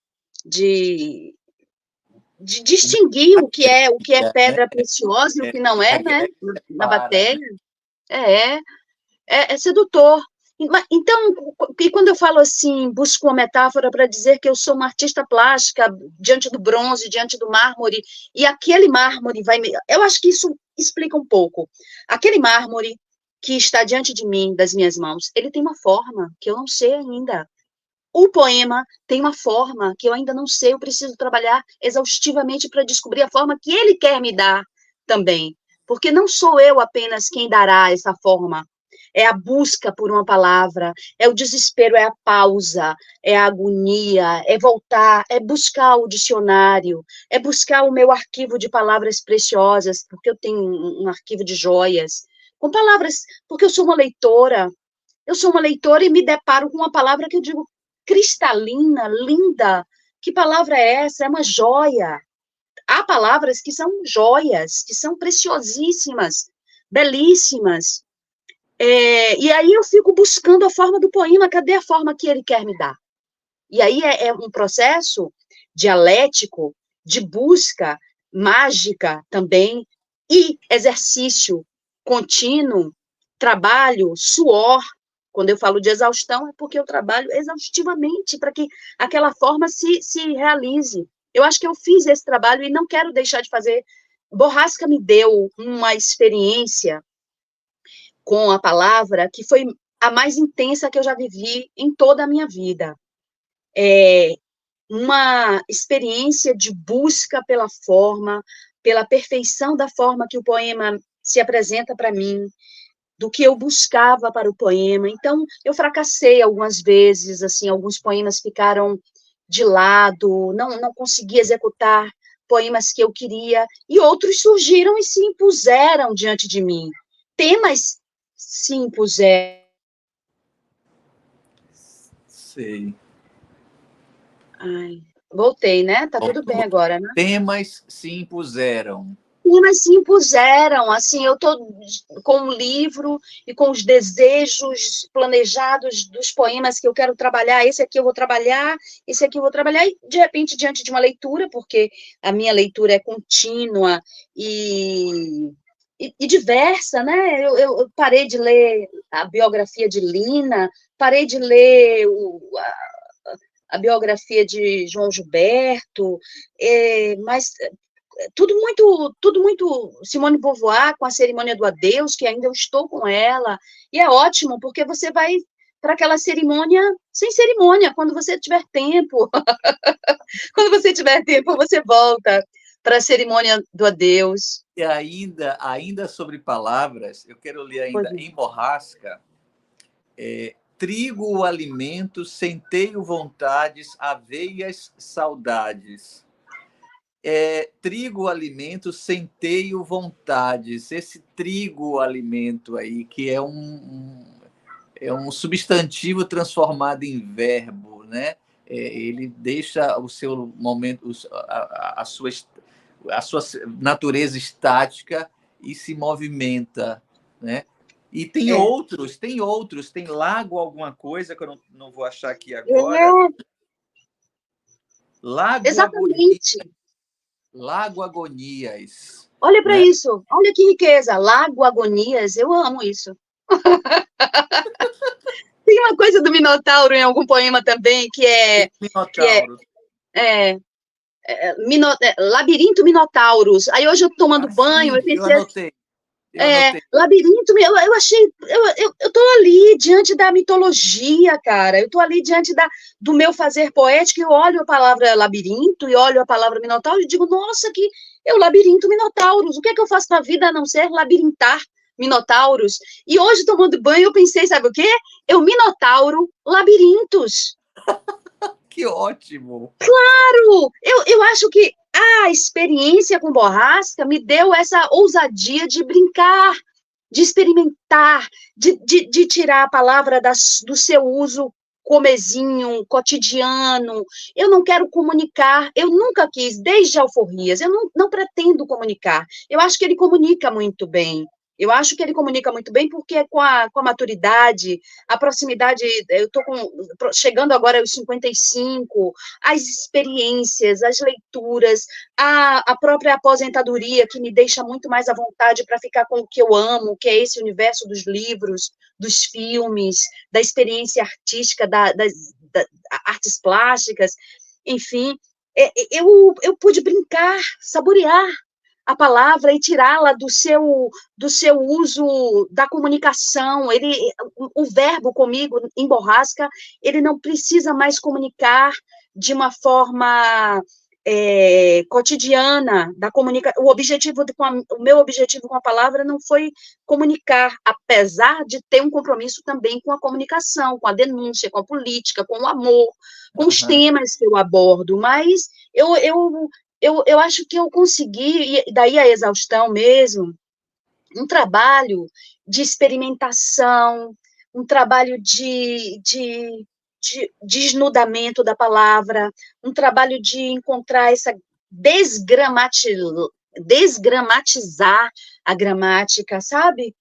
de distinguir o que é pedra preciosa e o que não é, né, na Para, né? matéria, é, é sedutor. Então, e quando eu falo assim, busco uma metáfora para dizer que eu sou uma artista plástica diante do bronze, diante do mármore, e aquele mármore vai me... Eu acho que isso explica um pouco. Aquele mármore que está diante de mim, das minhas mãos, ele tem uma forma que eu não sei ainda. O poema tem uma forma que eu ainda não sei, eu preciso trabalhar exaustivamente para descobrir a forma que ele quer me dar também. Porque não sou eu apenas quem dará essa forma, é a busca por uma palavra, é o desespero, é a pausa, é a agonia, é voltar, é buscar o dicionário, é buscar o meu arquivo de palavras preciosas, porque eu tenho um arquivo de joias, com palavras, porque eu sou uma leitora e me deparo com uma palavra que eu digo cristalina, linda, que palavra é essa? É uma joia. Há palavras que são joias, que são preciosíssimas, belíssimas, e aí eu fico buscando a forma do poema, cadê a forma que ele quer me dar? E aí é um processo dialético, de busca, mágica também, e exercício contínuo, trabalho, suor. Quando eu falo de exaustão, é porque eu trabalho exaustivamente para que aquela forma se realize. Eu acho que eu fiz esse trabalho e não quero deixar de fazer. Borrasca me deu uma experiência com a palavra que foi a mais intensa que eu já vivi em toda a minha vida. Uma experiência de busca pela forma, pela perfeição da forma que o poema se apresenta para mim, do que eu buscava para o poema. Então, eu fracassei algumas vezes, assim, alguns poemas ficaram de lado, não consegui executar poemas que eu queria, e outros surgiram e se impuseram diante de mim. Temas se impuseram. Sei. Ai, voltei, né? Tá tudo bem Voltou. agora, né? Temas se impuseram. Temas se impuseram, assim, eu estou com o livro e com os desejos planejados dos poemas que eu quero trabalhar, esse aqui eu vou trabalhar, esse aqui eu vou trabalhar, e de repente, diante de uma leitura, porque a minha leitura é contínua e diversa, né? Eu parei de ler a biografia de Lina, parei de ler a biografia de João Gilberto, mas tudo muito Simone de Beauvoir, com a cerimônia do adeus, que ainda eu estou com ela, e é ótimo, porque você vai para aquela cerimônia sem cerimônia, quando você tiver tempo. Quando você tiver tempo, você volta para a cerimônia do adeus. E ainda sobre palavras, eu quero ler Pois ainda é. em Borrasca, Trigo o alimento, centeio vontades, aveias saudades. Trigo o alimento, centeio vontades. Esse trigo o alimento aí, que é um substantivo transformado em verbo, né? Ele deixa o seu momento, a sua natureza estática e se movimenta, né? E tem outros, tem lago alguma coisa que eu não vou achar aqui agora. Exatamente. Lago Agonias. Olha para isso, olha que riqueza. Lago Agonias, eu amo isso. Tem uma coisa do Minotauro em algum poema também, que é... Minotauro. Labirinto Minotauros. Aí hoje eu tomando banho, eu pensei... Eu anotei. Labirinto, eu achei... Eu tô ali diante da mitologia, cara. Eu tô ali diante do meu fazer poético, eu olho a palavra labirinto e olho a palavra minotauro e digo, nossa, que é o labirinto Minotauros. O que é que eu faço na vida a não ser labirintar minotauros? E hoje, tomando banho, eu pensei, sabe o quê? Eu minotauro labirintos. Que ótimo! Claro! Eu acho que a experiência com borrasca me deu essa ousadia de brincar, de experimentar, de tirar a palavra do seu uso comezinho, cotidiano. Eu não quero comunicar, eu nunca quis, desde Alforrias, eu não pretendo comunicar. Eu acho que ele comunica muito bem. Eu acho que ele comunica muito bem porque com a maturidade, a proximidade, eu estou chegando agora aos 55, as experiências, as leituras, a própria aposentadoria, que me deixa muito mais à vontade para ficar com o que eu amo, que é esse universo dos livros, dos filmes, da experiência artística, das artes plásticas, enfim, eu pude brincar, saborear a palavra e tirá-la do seu uso da comunicação. O verbo comigo, em borrasca, ele não precisa mais comunicar de uma forma cotidiana da comunicação. O meu objetivo com a palavra não foi comunicar, apesar de ter um compromisso também com a comunicação, com a denúncia, com a política, com o amor, com os temas que eu abordo, mas eu acho que eu consegui, e daí a exaustão mesmo, um trabalho de experimentação, um trabalho de desnudamento da palavra, um trabalho de encontrar essa desgramatizar a gramática, sabe?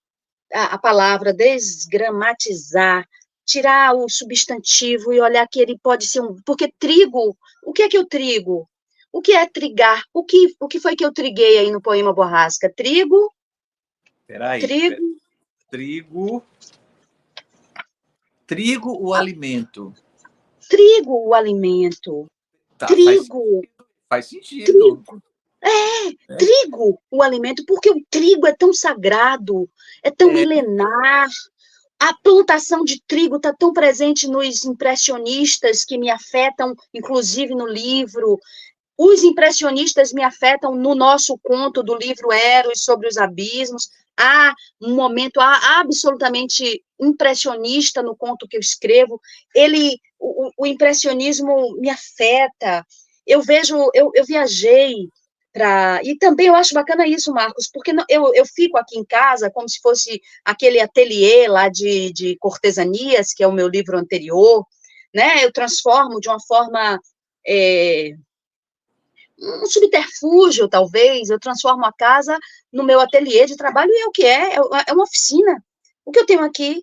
A palavra, desgramatizar, tirar o substantivo e olhar que ele pode ser porque trigo, o que é o trigo? O que é trigar? O que foi que eu triguei aí no poema Borrasca? Trigo? Trigo, o alimento. Trigo, o alimento. Tá, trigo. Faz sentido. Trigo. Trigo, o alimento, porque o trigo é tão sagrado, é tão milenar. A plantação de trigo está tão presente nos impressionistas que me afetam, inclusive no livro. Os impressionistas me afetam no nosso conto do livro Eros sobre os abismos. Há um momento absolutamente impressionista no conto que eu escrevo. O impressionismo me afeta. Eu viajei para... E também eu acho bacana isso, Marcos, porque eu fico aqui em casa como se fosse aquele ateliê lá de cortesanias, que é o meu livro anterior, né? Eu transformo de uma forma... um subterfúgio, talvez, eu transformo a casa no meu ateliê de trabalho, e é o que é uma oficina. O que eu tenho aqui,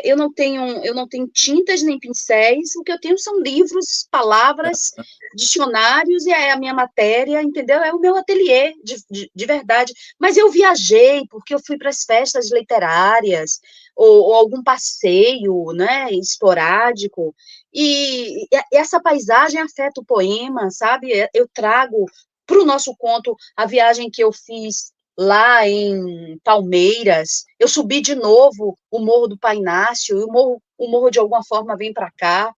eu não tenho tintas nem pincéis, o que eu tenho são livros, palavras, dicionários, e é a minha matéria, entendeu? É o meu ateliê, de verdade. Mas eu viajei, porque eu fui para as festas literárias, ou algum passeio, né, esporádico, e essa paisagem afeta o poema, sabe? Eu trago para o nosso conto a viagem que eu fiz lá em Palmeiras. Eu subi de novo o Morro do Pai Inácio, e o morro de alguma forma vem para cá.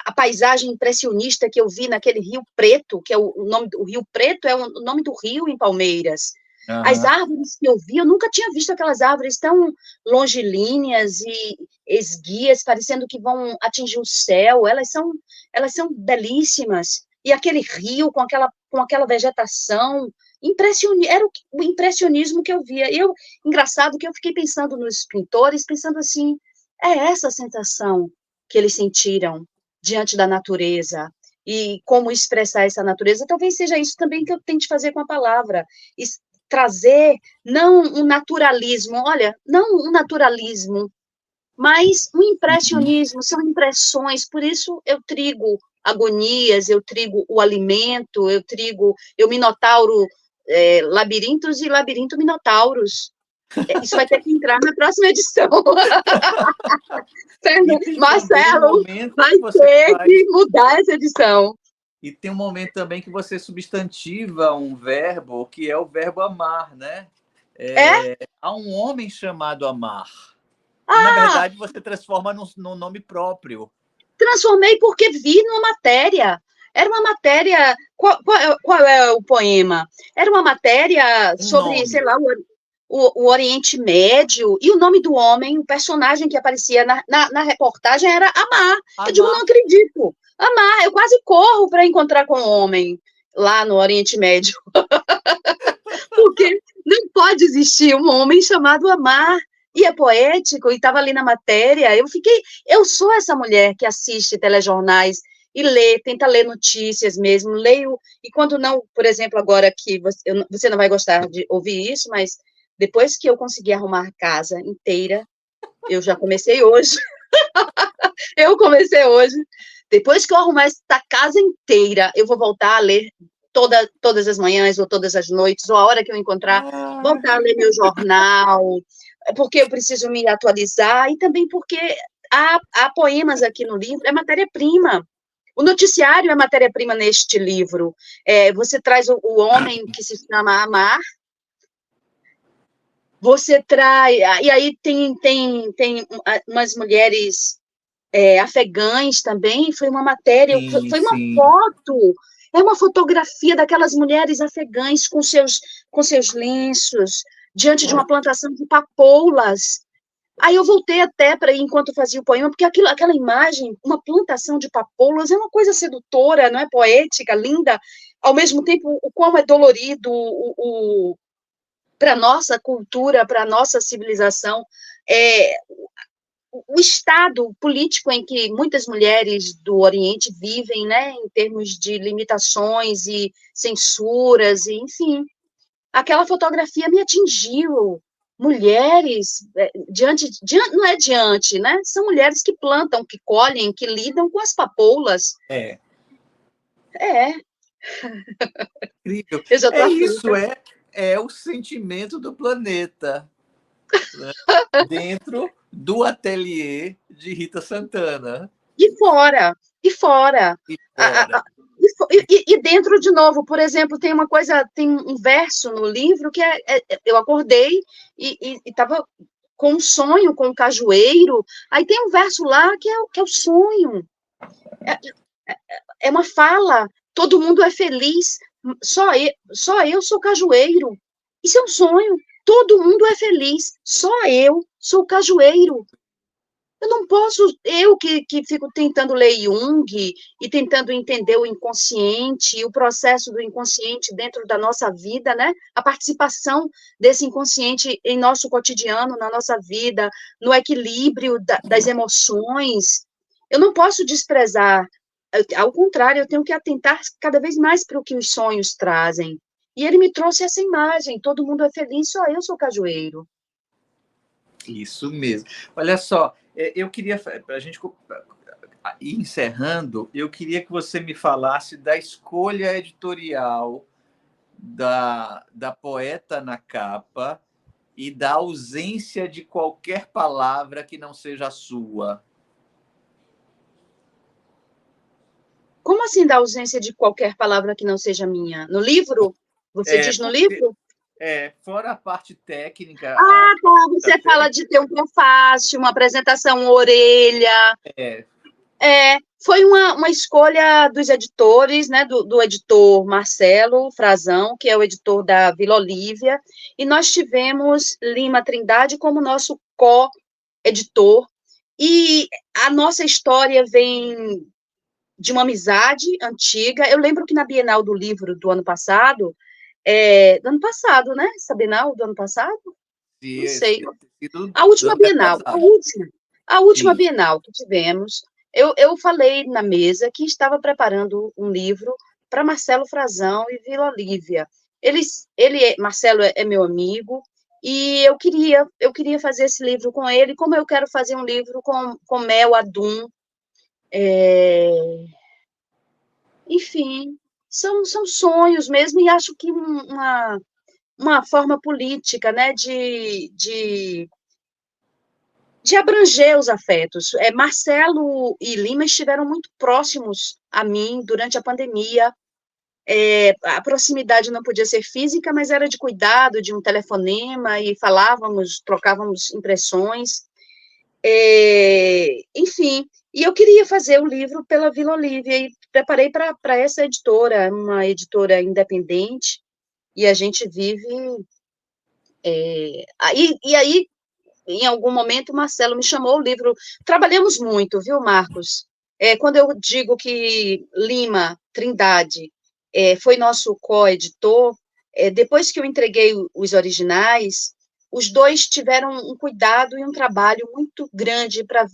A paisagem impressionista que eu vi naquele Rio Preto, que é o nome do Rio Preto, é o nome do rio em Palmeiras. As Aham. árvores que eu vi, eu nunca tinha visto aquelas árvores tão longilíneas e esguias, parecendo que vão atingir o céu. Elas são belíssimas. E aquele rio com aquela vegetação, era o impressionismo que eu via. Engraçado que eu fiquei pensando nos pintores, pensando assim, é essa a sensação que eles sentiram diante da natureza e como expressar essa natureza. Talvez seja isso também que eu tente fazer com a palavra, trazer não um naturalismo, olha, não um naturalismo, mas um Uhum. impressionismo, são impressões, por isso eu trigo agonias, eu trigo o alimento, eu minotauro labirintos e labirinto minotauros. Isso vai ter que entrar na próxima edição. E tem também um Marcelo, momento vai que você ter faz. que mudar essa edição. E tem um momento também que você substantiva um verbo, que é o verbo amar, né? É? Há um homem chamado Amar. E, na Ah, verdade, você transforma num nome próprio. transformei porque vi numa matéria. Era uma matéria. Qual é o poema? Era uma matéria Um sobre, sei nome. lá, o Oriente Médio, e o nome do homem, o personagem que aparecia na reportagem era Amar. Eu digo, não Amar. acredito. Amar, eu quase corro para encontrar com o homem lá no Oriente Médio, porque não pode existir um homem chamado Amar. E é poético, e estava ali na matéria. Eu sou essa mulher que assiste telejornais e lê, tenta ler notícias mesmo, leio, e quando não, por exemplo, agora que você não vai gostar de ouvir isso, mas depois que eu conseguir arrumar a casa inteira, eu já comecei hoje, eu comecei hoje, depois que eu arrumar essa casa inteira, eu vou voltar a ler todas as manhãs, ou todas as noites, ou a hora que eu encontrar, Ah, voltar a ler meu jornal, porque eu preciso me atualizar, e também porque há poemas aqui no livro, é matéria-prima. O noticiário é matéria-prima neste livro. Você traz o homem que se chama Amar, você traz. E aí tem umas mulheres afegãs também. Foi uma matéria, sim, foi uma sim. foto. É uma fotografia daquelas mulheres afegãs com seus lenços, diante de uma plantação de papoulas. Aí eu voltei até para enquanto eu fazia o poema, porque aquela imagem, uma plantação de papoulas, é uma coisa sedutora, não é, poética, linda, ao mesmo tempo o quão é dolorido para a nossa cultura, para a nossa civilização, é, o estado político em que muitas mulheres do Oriente vivem, né, em termos de limitações e censuras, e, enfim, aquela fotografia me atingiu. Mulheres, não é diante, né? São mulheres que plantam, que colhem, que lidam com as papoulas. É É, incrível. eu já estou É isso, aflita. é o sentimento do planeta, né? Dentro do ateliê de Rita Santana. E fora, e fora. E A- fora. a- e dentro, de novo, por exemplo, tem um verso no livro que eu acordei e estava com um sonho, com um cajueiro. Aí tem um verso lá que é o sonho. É, é uma fala, todo mundo é feliz, só eu sou cajueiro. Isso é um sonho. Todo mundo é feliz, só eu sou cajueiro. Eu não posso, eu que fico tentando ler Jung e tentando entender o inconsciente e o processo do inconsciente dentro da nossa vida, né? A participação desse inconsciente em nosso cotidiano, na nossa vida, no equilíbrio das emoções. Eu não posso desprezar, ao contrário, eu tenho que atentar cada vez mais para o que os sonhos trazem. E ele me trouxe essa imagem: todo mundo é feliz, só eu sou cajueiro. Isso mesmo. Olha só, eu queria, para a gente ir encerrando, eu queria que você me falasse da escolha editorial da poeta na capa e da ausência de qualquer palavra que não seja a sua. Como assim da ausência de qualquer palavra que não seja minha? No livro? Você diz no Porque livro? fora a parte técnica, Ah, tá. Você até fala de ter um prefácio, uma apresentação, uma orelha. é, É. Foi uma escolha dos editores, né, do editor Marcelo Frazão, que é o editor da Vila Olívia, e nós tivemos Lima Trindade como nosso co-editor, e a nossa história vem de uma amizade antiga. Eu lembro que na Bienal do Livro do ano passado, né? Essa Bienal do ano passado? Não sei. A Do última ano Bienal, passado. a última Sim. Bienal que tivemos, eu falei na mesa que estava preparando um livro para Marcelo Frazão e Vila Olívia. Marcelo é meu amigo, e eu queria fazer esse livro com ele, como eu quero fazer um livro com Mel Adum, enfim, são sonhos mesmo, e acho que uma forma política, né, de abranger os afetos. Marcelo e Lima estiveram muito próximos a mim durante a pandemia. A proximidade não podia ser física, mas era de cuidado, de um telefonema, e falávamos, trocávamos impressões. Enfim, e eu queria fazer o livro pela Vila Olívia, e preparei para essa editora, uma editora independente, e a gente vive... aí, em algum momento, o Marcelo me chamou, o livro... Trabalhamos muito, viu, Marcos? Quando eu digo que Lima Trindade foi nosso co-editor, depois que eu entreguei os originais, os dois tiveram um cuidado e um trabalho muito grande para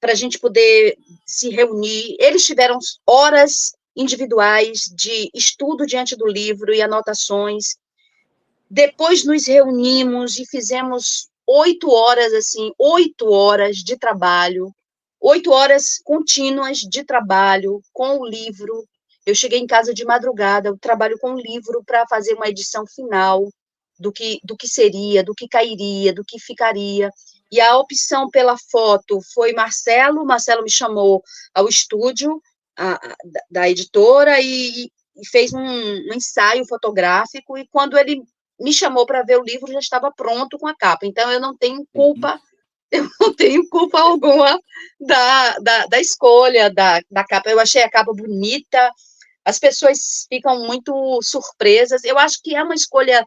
a gente poder se reunir. Eles tiveram horas individuais de estudo diante do livro e anotações. Depois nos reunimos e fizemos 8 horas, assim, 8 horas de trabalho, 8 horas contínuas de trabalho com o livro. Eu cheguei em casa de madrugada, eu trabalho com o livro para fazer uma edição final do que seria, do que cairia, do que ficaria. E a opção pela foto foi Marcelo me chamou ao estúdio da editora e fez um ensaio fotográfico, e quando ele me chamou para ver o livro, já estava pronto com a capa. Então, eu não tenho culpa, alguma da escolha da capa. Eu achei a capa bonita, as pessoas ficam muito surpresas. Eu acho que é uma escolha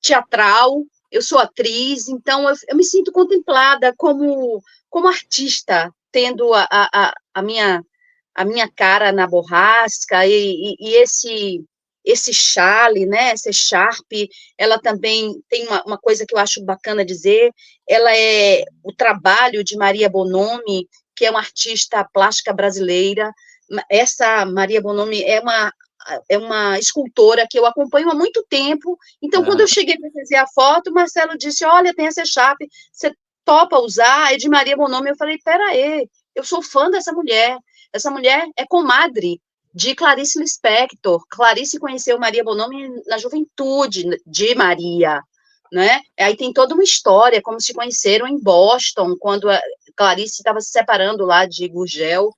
teatral, eu sou atriz, então eu me sinto contemplada como artista, tendo a minha cara na borrasca, e esse chale, né, essa Sharp, ela também tem uma coisa que eu acho bacana dizer, ela é o trabalho de Maria Bonomi, que é uma artista plástica brasileira. Essa Maria Bonomi é uma escultora que eu acompanho há muito tempo, então, quando eu cheguei para fazer a foto, o Marcelo disse, olha, tem essa Sharp, você topa usar? É de Maria Bonomi. Eu falei, peraí, eu sou fã dessa mulher. Essa mulher é comadre de Clarice Lispector. Clarice conheceu Maria Bonomi na juventude de Maria, né? Aí tem toda uma história, como se conheceram em Boston, quando a Clarice estava se separando lá de Gurgel,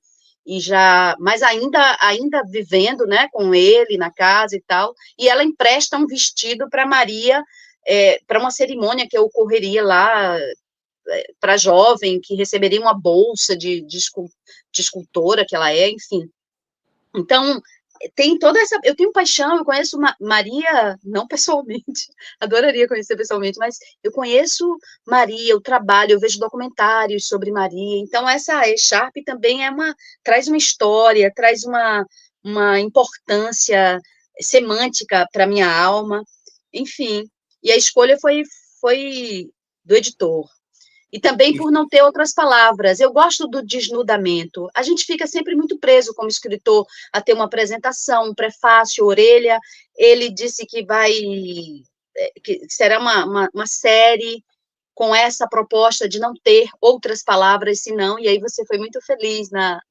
mas ainda vivendo, né, com ele na casa e tal, e ela empresta um vestido para Maria, para uma cerimônia que ocorreria lá, para jovem, que receberia uma bolsa de escultora que ela é, enfim. Então, tem toda essa... Eu tenho paixão, eu conheço Maria, não pessoalmente, adoraria conhecer pessoalmente, mas eu conheço Maria, o trabalho, eu vejo documentários sobre Maria, então essa E-Sharp também traz uma história, traz uma importância semântica para minha alma, enfim, e a escolha foi do editor. E também por não ter outras palavras. Eu gosto do desnudamento. A gente fica sempre muito preso como escritor a ter uma apresentação, um prefácio, orelha. Ele disse que será uma série com essa proposta de não ter outras palavras, senão, e aí você foi muito feliz na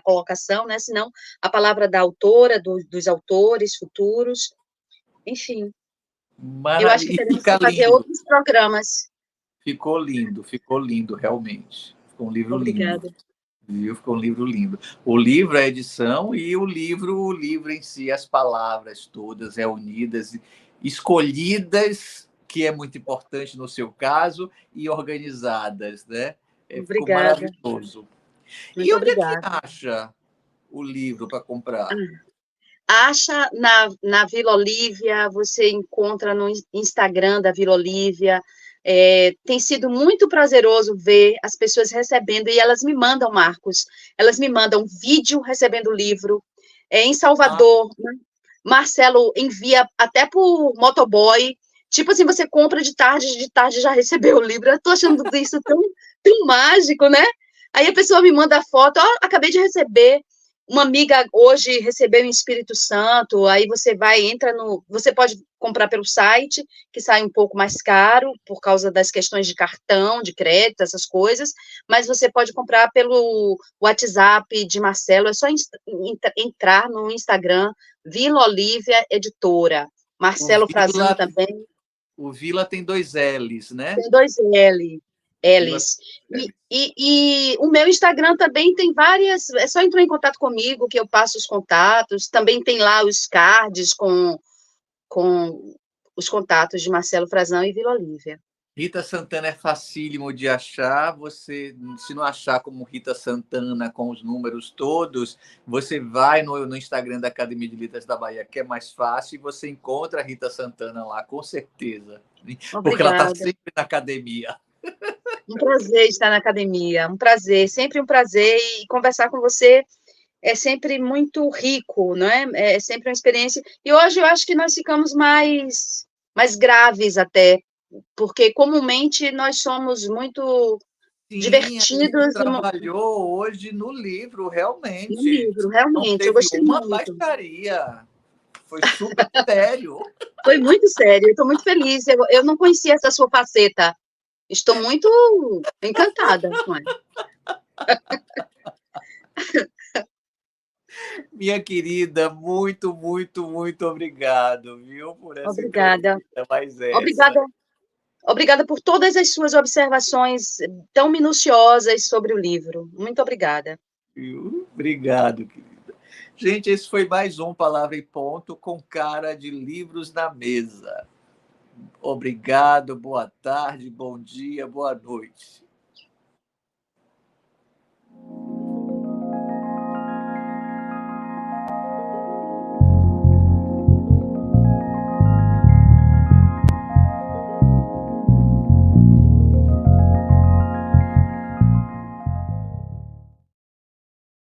colocação, né? Senão a palavra da autora, dos autores futuros, enfim. Eu acho que E teremos fica que fazer lindo. outros programas. Ficou lindo, realmente. Ficou um livro lindo. Obrigada. Viu? Ficou um livro lindo. O livro, a edição, e o livro em si, as palavras todas reunidas, escolhidas, que é muito importante no seu caso, e organizadas, né? Ficou Obrigada. maravilhoso. E Muito onde é que obrigada. acha o livro para comprar? Acha na Vila Olívia, você encontra no Instagram da Vila Olívia. Tem sido muito prazeroso ver as pessoas recebendo, e elas me mandam, Marcos, elas me mandam vídeo recebendo o livro. Em Ah, Salvador, né, Marcelo envia até por motoboy. Tipo assim, você compra de tarde já recebeu o livro. Eu estou achando isso tão mágico, né? Aí a pessoa me manda a foto, ó, acabei de receber. Uma amiga hoje recebeu em Espírito Santo, aí você vai, entra no. Você pode comprar pelo site, que sai um pouco mais caro, por causa das questões de cartão, de crédito, essas coisas, mas você pode comprar pelo WhatsApp de Marcelo, é só entrar no Instagram, Vila Olívia Editora. o Marcelo Frazão Vila, também, o Vila tem dois L's, né? tem dois Vila tem L's. dois E, L's. e, e o meu Instagram também tem várias. É só entrar em contato comigo que eu passo os contatos. Também tem lá os cards com os contatos de Marcelo Frazão e Vila Olívia. Rita Santana é facílimo de achar. Você, se não achar como Rita Santana com os números todos, você vai no Instagram da Academia de Letras da Bahia, que é mais fácil, e você encontra a Rita Santana lá, com certeza. Porque ela está Obrigada. sempre na academia. Um prazer estar na academia. Um prazer, sempre um prazer. E conversar com você é sempre muito rico, não é? É sempre uma experiência. E hoje eu acho que nós ficamos mais graves até, porque comumente nós somos muito Sim, a gente divertidos trabalhou hoje no livro, no realmente. livro, Não realmente. Eu teve gostei uma muito. baixaria. Foi super sério. Foi muito sério. Eu estou muito feliz. Eu não conhecia essa sua faceta. Estou muito encantada com ela. Minha querida, muito, muito, muito obrigado, viu, por essa Obrigada. entrevista, mais essa. Obrigada. Obrigada por todas as suas observações tão minuciosas sobre o livro. Muito obrigada. Viu? Obrigado, querida. Gente, esse foi mais um Palavra e Ponto com cara de livros na mesa. Obrigado, boa tarde, bom dia, boa noite.